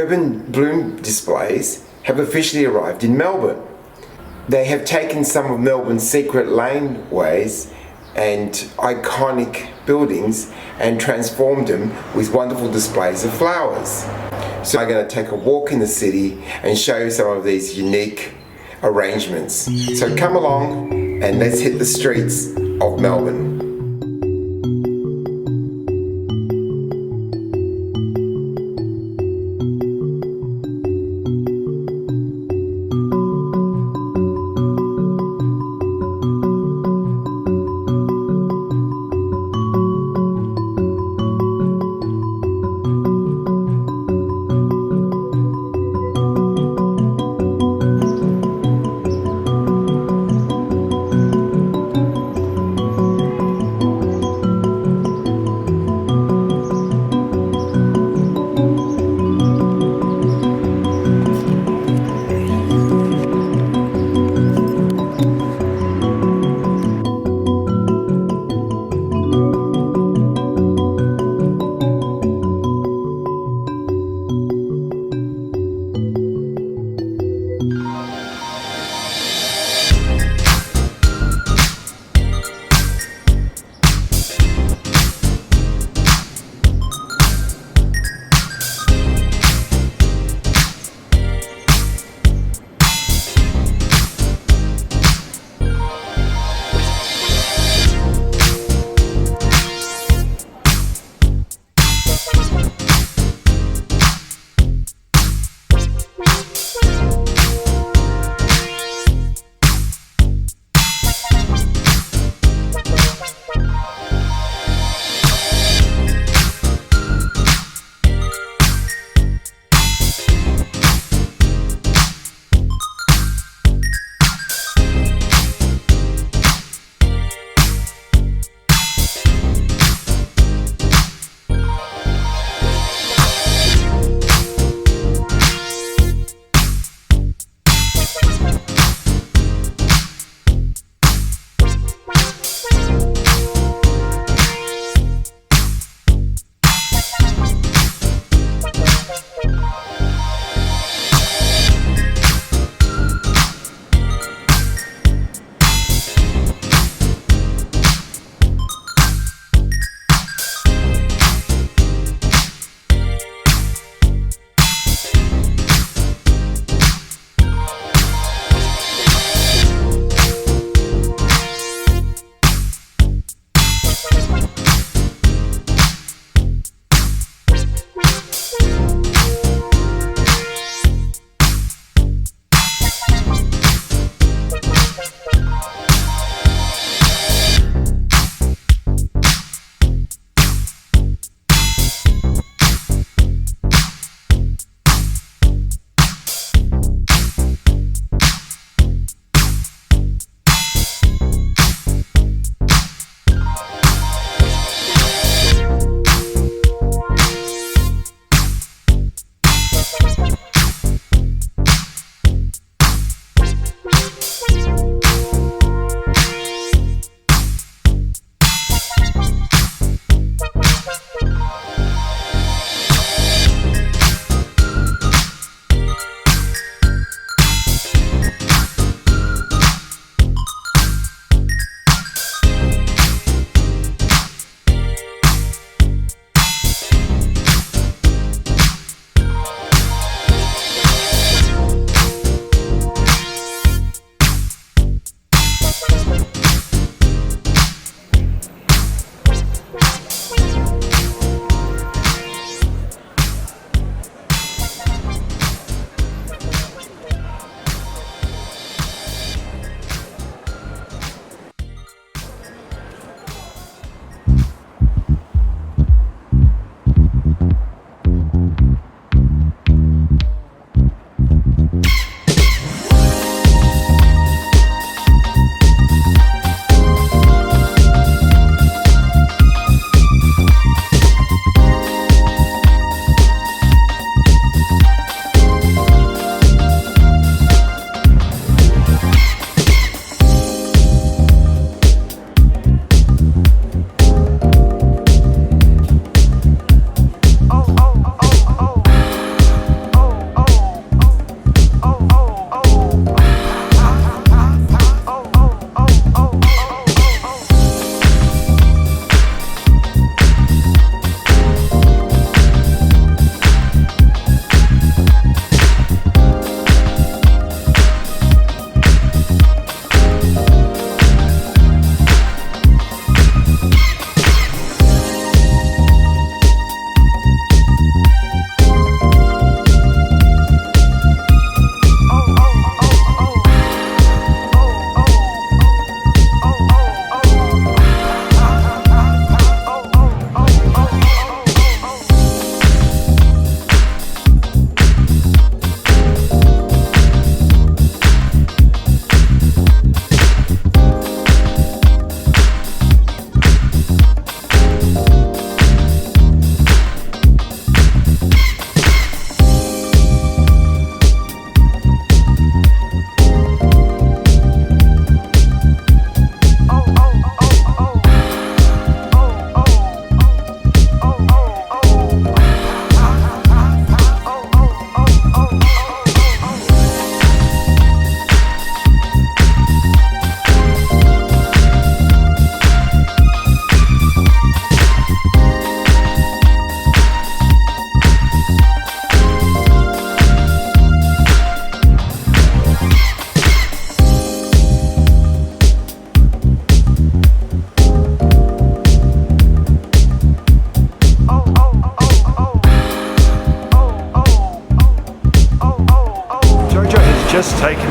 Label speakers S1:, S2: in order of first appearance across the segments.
S1: urban bloom displays have officially arrived in Melbourne. They have taken some of Melbourne's secret laneways and iconic buildings and transformed them with wonderful displays of flowers. So I'm going to take a walk in the city and show you some of these unique arrangements. So come along and let's hit the streets of Melbourne.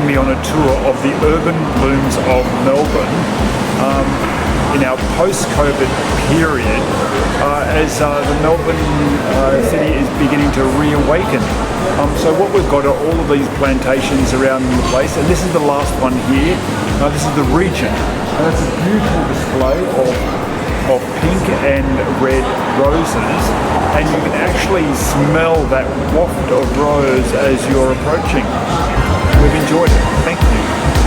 S2: taking me on a tour of the urban blooms of Melbourne in our post-COVID period as the Melbourne city is beginning to reawaken. So what we've got are all of these plantations around the place, and this is the last one here. This is the Regent, and it's a beautiful display of pink and red roses, and you can actually smell that waft of rose as you're approaching. We've enjoyed it. Thank you.